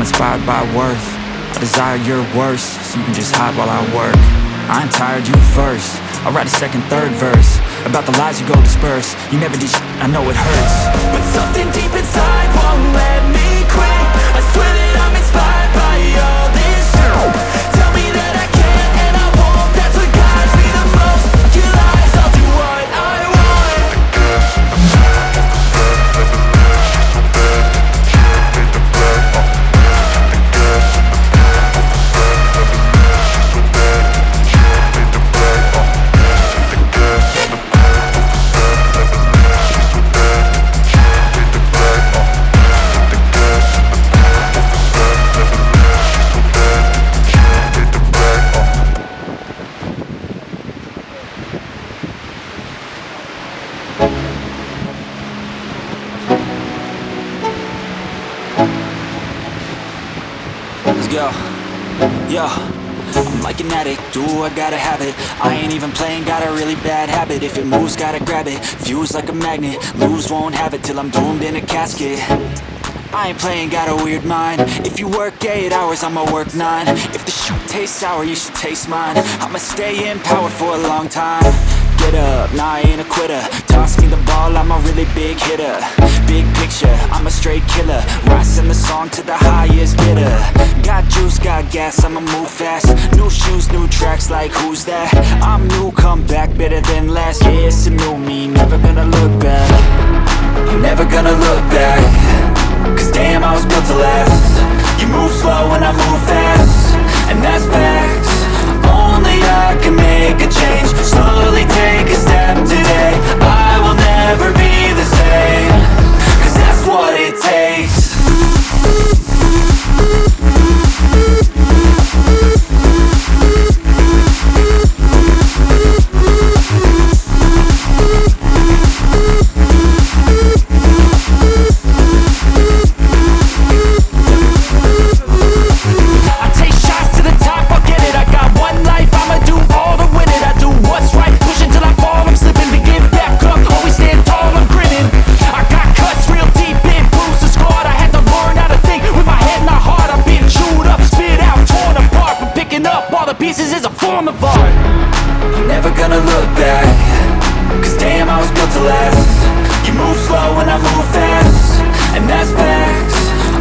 inspired by worth. I desire your worst, so you can just hide while I work. I ain't tired, you first. I'll write a second, third verse about the lies you go disperse. You never did I know it hurts, but something deep inside won't let me quit. I swear that I'm inspired by all this shit. Tell me that I can and I won't. That's what guides me the most. Your lies, I'll do what I want. Let's go. Yo, I'm like an addict, do I gotta have it. I ain't even playing, got a really bad habit. If it moves, gotta grab it. Fuse like a magnet, lose, won't have it till I'm doomed in a casket. I ain't playing, got a weird mind. If you work 8 hours, I'ma work 9. If the shit tastes sour, you should taste mine. I'ma stay in power for a long time. Get up, nah I ain't a quitter. Toss me the ball, I'm a really big hitter. Big picture, I'm a straight killer. Rising the song to the highest bidder. Got juice, got gas, I'ma move fast. New shoes, new tracks, like who's that? I'm new, come back, better than last. Yeah, it's a new me, never gonna look back. I'm never gonna look back. Cause damn, I was built to last. You move slow and I move fast, and that's facts. Only I can make a change. Slowly take a step today. I will never be the same. Cause that's what it takes. Pieces is a form of art. I'm never gonna look back. Cause damn, I was built to last. You move slow and I move fast, and that's facts.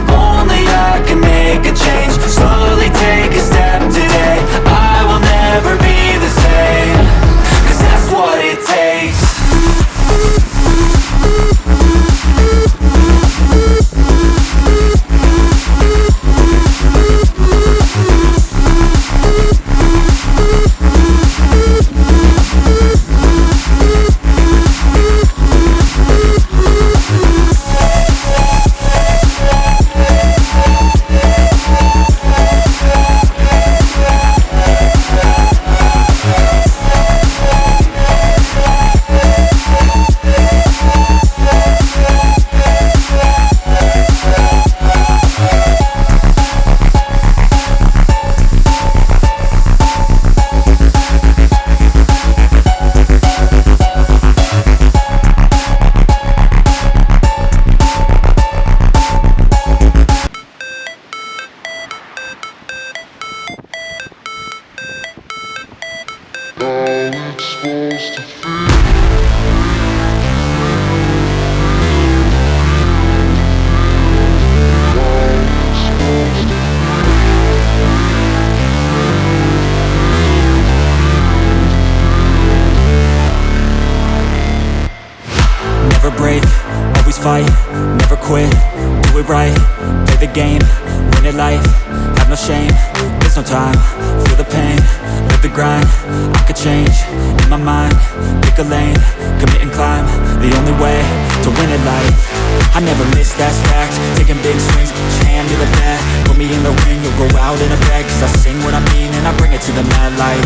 Only I can make a change. Slowly take a step today. I will never be the same. Cause that's what it takes. Never break, always fight, never quit, do it right, play the game, win it life, have no shame, there's no time, feel the pain, live the grind, I could change, in my mind, pick a lane, commit and climb, the only way to win it life. I never miss, that's fact, taking big swings, put your hand to the bat, put me in the ring, you'll go out in a bag, cause I sing what I mean and I bring it to the mad light.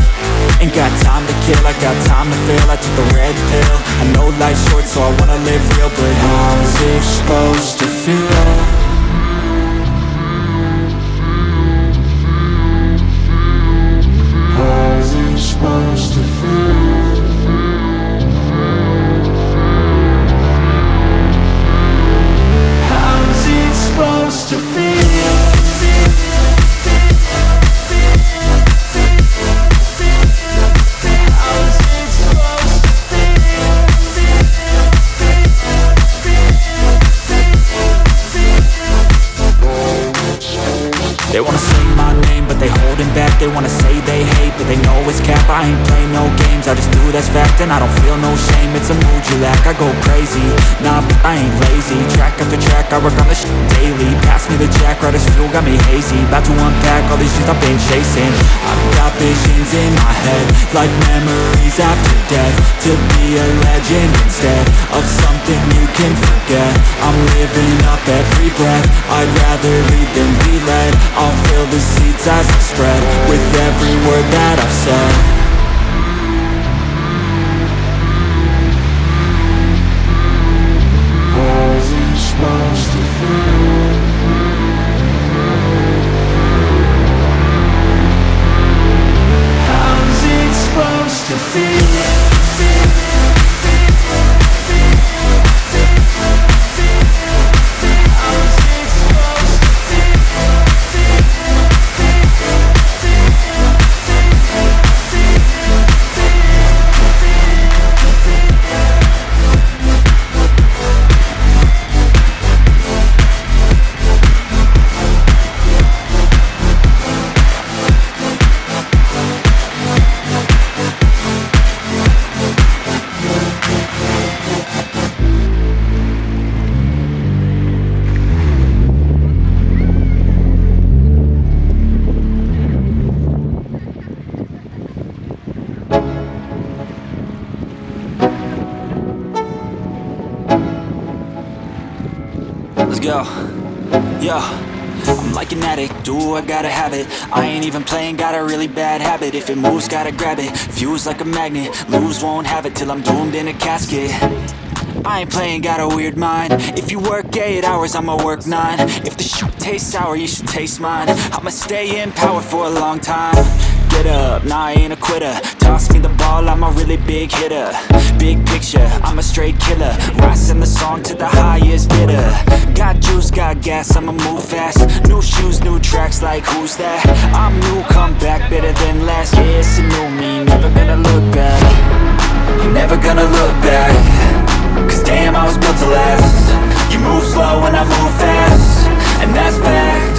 Ain't got time to kill, I got time to feel, I took the red pill, I know life's short so I wanna live real, but how's it supposed to feel? How's it supposed to feel? How's it supposed to feel? They wanna say my name, but they holding back. They wanna say they hate, but they know it's cap. I ain't play no games, I just do that's fact. And I don't feel no shame, it's a mood you lack. I go crazy, nah, but I ain't lazy. Track after track, I work on this shit daily. Pass me the jack, right as fuel, got me hazy. About to unpack all these shit I've been chasing. I've got visions in my head, like memories after death. To be a legend instead of something you can forget. I'm living up every breath, I'd rather lead than be led. I'll fill the seats as I spread, with every word that I've said. How's it supposed to feel? How's it supposed to feel? Let's go, yo. I'm like an addict, do I gotta have it. I ain't even playing, got a really bad habit. If it moves, gotta grab it, fuse like a magnet. Lose, won't have it till I'm doomed in a casket. I ain't playing, got a weird mind. If you work 8 hours, I'ma work 9. If the shit tastes sour, you should taste mine. I'ma stay in power for a long time. Get up, nah, I ain't a quitter. Toss me the ball, I'm a really big hitter. Big picture, I'm a straight killer. Rising the song to the highest bidder. Got juice, got gas, I'ma move fast. New shoes, new tracks, like who's that? I'm new, come back, better than last. Yeah, it's a new me, never gonna look back. I'm never gonna look back. Cause damn, I was built to last. You move slow and I move fast, and that's fact.